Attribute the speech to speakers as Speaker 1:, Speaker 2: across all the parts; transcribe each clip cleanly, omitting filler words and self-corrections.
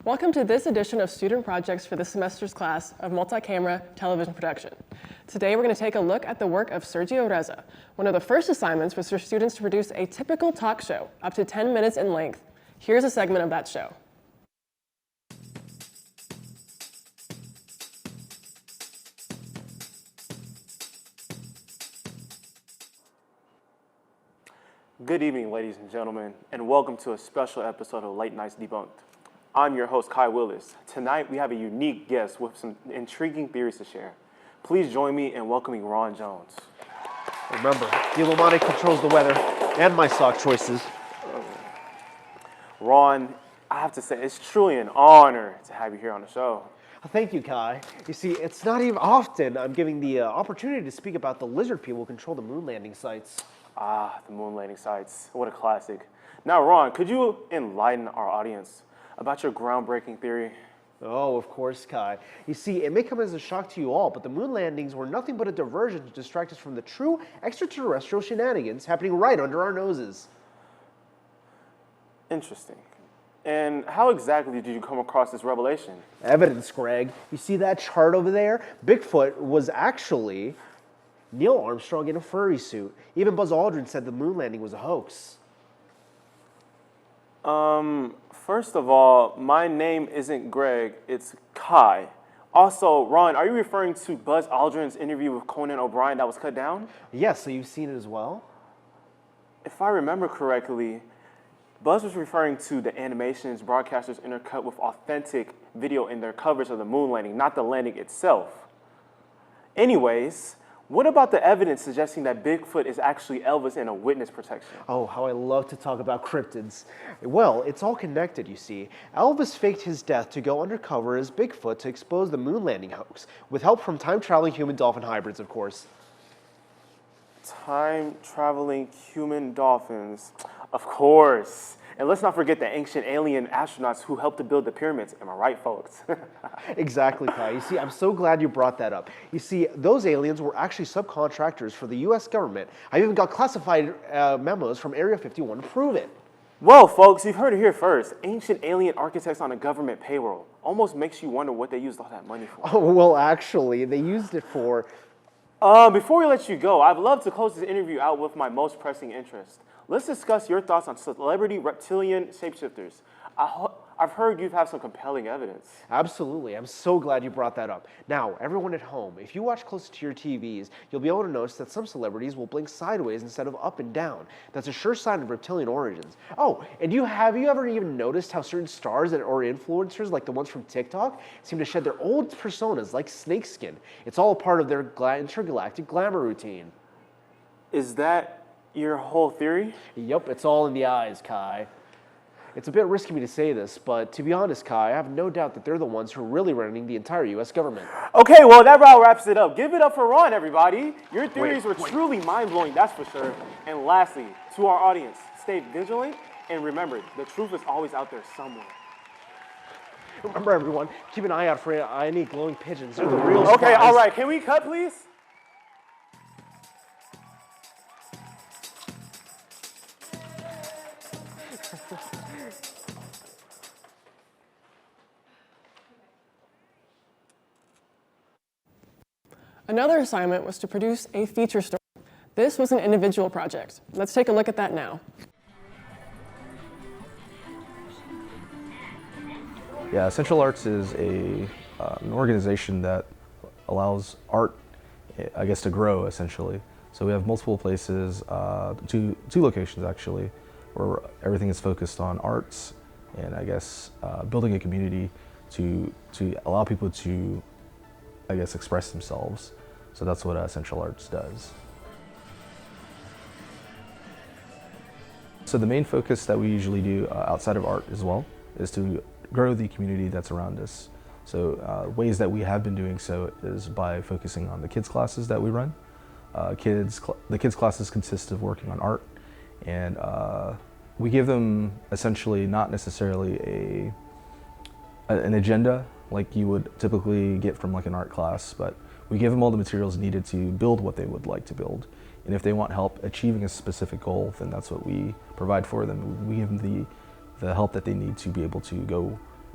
Speaker 1: Welcome to this edition of Student Projects for this semester's class of Multi-Camera Television Production. Today we're going to take a look at the work of Sergio Reza. One of the first assignments was for students to produce a typical talk show, up to 10 minutes in length. Here's a segment of that show.
Speaker 2: Good evening, ladies and gentlemen, and welcome to a special episode of Late Nights Debunked. I'm your host, Kai Willis. Tonight, we have a unique guest with some intriguing theories to share. Please join me in welcoming Ron Jones.
Speaker 3: Remember, the Illuminati controls the weather and my sock choices.
Speaker 2: Ron, I have to say, it's truly an honor to have you here on the show.
Speaker 3: Thank you, Kai. You see, it's not even often I'm giving the opportunity to speak about the lizard people who control the moon landing sites.
Speaker 2: Ah, the moon landing sites. What a classic. Now, Ron, could you enlighten our audience about your groundbreaking theory?
Speaker 3: Oh, of course, Kai. You see, it may come as a shock to you all, but the moon landings were nothing but a diversion to distract us from the true extraterrestrial shenanigans happening right under our noses.
Speaker 2: Interesting. And how exactly did you come across this revelation?
Speaker 3: Evidence, Greg. You see that chart over there? Bigfoot was actually Neil Armstrong in a furry suit. Even Buzz Aldrin said the moon landing was a hoax.
Speaker 2: First of all, my name isn't Greg, it's Kai. Also, Ron, are you referring to Buzz Aldrin's interview with Conan O'Brien that was cut down?
Speaker 3: Yes, so you've seen it as well?
Speaker 2: If I remember correctly, Buzz was referring to the animations broadcasters intercut with authentic video in their coverage of the moon landing, not the landing itself. Anyways, what about the evidence suggesting that Bigfoot is actually Elvis in a witness protection?
Speaker 3: Oh, how I love to talk about cryptids. Well, it's all connected, you see. Elvis faked his death to go undercover as Bigfoot to expose the moon landing hoax, with help from time-traveling human-dolphin hybrids, of course.
Speaker 2: Time-traveling human dolphins, of course. And let's not forget the ancient alien astronauts who helped to build the pyramids. Am I right, folks?
Speaker 3: Exactly, Kai. You see, I'm so glad you brought that up. You see, those aliens were actually subcontractors for the U.S. government. I even got classified memos from Area 51 to prove it.
Speaker 2: Well, folks, you've heard it here first. Ancient alien architects on a government payroll. Almost makes you wonder what they used all that money for.
Speaker 3: Oh, well, actually, they used it for...
Speaker 2: Before we let you go, I'd love to close this interview out with my most pressing interest. Let's discuss your thoughts on celebrity reptilian shapeshifters. I've heard you have some compelling evidence.
Speaker 3: Absolutely. I'm so glad you brought that up. Now, everyone at home, if you watch close to your TVs, you'll be able to notice that some celebrities will blink sideways instead of up and down. That's a sure sign of reptilian origins. Oh, and have you ever even noticed how certain stars or influencers, like the ones from TikTok, seem to shed their old personas like snakeskin? It's all a part of their intergalactic glamour routine.
Speaker 2: Is that your whole theory?
Speaker 3: Yep, it's all in the eyes, Kai. It's a bit risky me to say this, but to be honest, Kai, I have no doubt that they're the ones who are really running the entire U.S. government.
Speaker 2: Okay, well, that route wraps it up. Give it up for Ron, everybody. Your theories were truly mind-blowing, that's for sure. And lastly, to our audience, stay vigilant, and remember, the truth is always out there somewhere.
Speaker 3: Remember, everyone, keep an eye out for any glowing pigeons. They're the real
Speaker 2: Okay,
Speaker 3: spies.
Speaker 2: all right. Can we cut, please?
Speaker 1: Another assignment was to produce a feature story. This was an individual project. Let's take a look at that now.
Speaker 4: Yeah, Central Arts is an organization that allows art, I guess, to grow, essentially. So we have multiple places, two locations actually, where everything is focused on arts and, I guess, building a community to allow people to, I guess, express themselves. So that's what Central Arts does. So the main focus that we usually do outside of art as well is to grow the community that's around us. So ways that we have been doing so is by focusing on the kids classes that we run. The kids classes consist of working on art, and we give them essentially not necessarily an agenda like you would typically get from like an art class, but we give them all the materials needed to build what they would like to build. And if they want help achieving a specific goal, then that's what we provide for them. We give them the help that they need to be able to go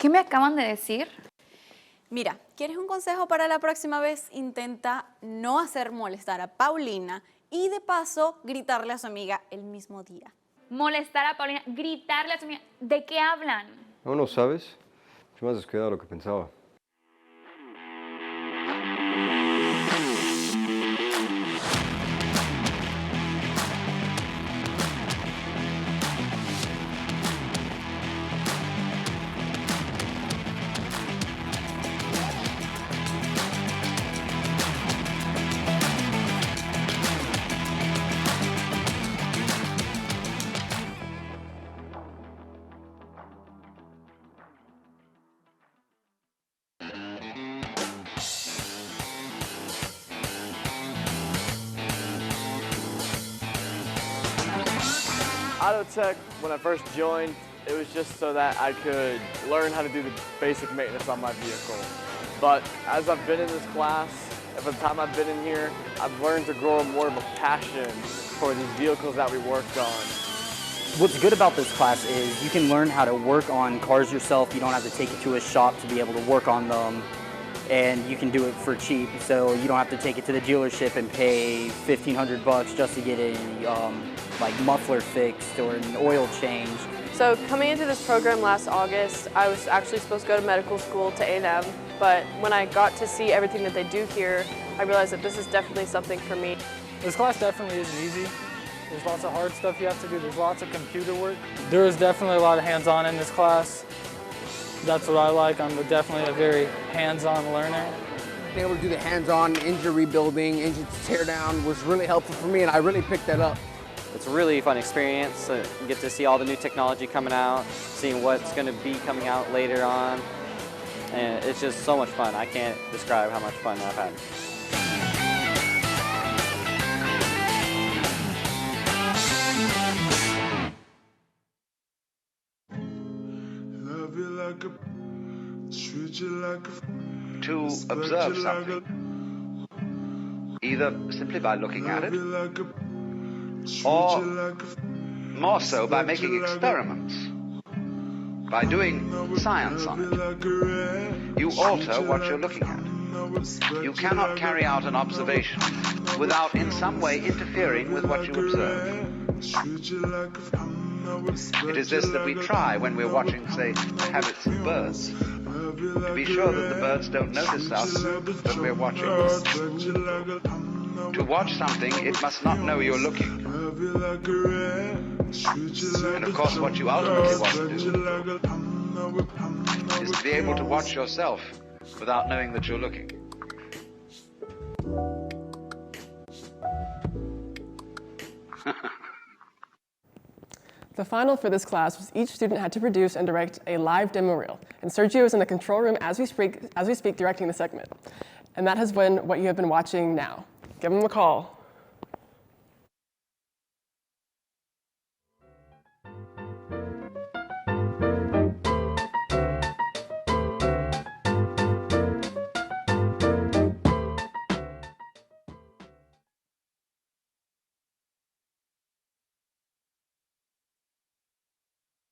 Speaker 5: ¿Qué me acaban de decir?
Speaker 6: Mira, ¿quieres un consejo para la próxima vez? Intenta no hacer molestar a Paulina y de paso gritarle a su amiga el mismo día.
Speaker 5: Molestar a Paulina, gritarle a su amiga. ¿De qué hablan?
Speaker 7: ¿Aún no sabes? Yo más descuidado de lo que pensaba.
Speaker 8: Auto Tech, when I first joined, it was just so that I could learn how to do the basic maintenance on my vehicle. But as I've been in this class, and for the time I've been in here, I've learned to grow more of a passion for these vehicles that we worked on.
Speaker 9: What's good about this class is you can learn how to work on cars yourself. You don't have to take it to a shop to be able to work on them. And you can do it for cheap, so you don't have to take it to the dealership and pay $1,500 just to get a like muffler fixed or an oil change.
Speaker 10: So coming into this program last August, I was actually supposed to go to medical school to A&M, but when I got to see everything that they do here, I realized that this is definitely something for me.
Speaker 11: This class definitely isn't easy. There's lots of hard stuff you have to do. There's lots of computer work. There is definitely a lot of hands-on in this class. That's what I like. I'm definitely a very hands-on learner.
Speaker 12: Being able to do the hands-on engine rebuilding, engine tear down was really helpful for me, and I really picked that up.
Speaker 9: It's a really fun experience. You get to see all the new technology coming out, seeing what's going to be coming out later on. And it's just so much fun. I can't describe how much fun I've had.
Speaker 13: To observe something, either simply by looking at it, or more so by making experiments, by doing science on it. You alter what you're looking at. You cannot carry out an observation without in some way interfering with what you observe. It is this that we try when we're watching, say, the habits of birds, to be sure that the birds don't notice us when we're watching. To watch something, it must not know you're looking. And of course, what you ultimately want to do is to be able to watch yourself without knowing that you're looking.
Speaker 1: The final for this class was each student had to produce and direct a live demo reel, and Sergio is in the control room as we speak directing the segment. And that has been what you have been watching now. Give him a call.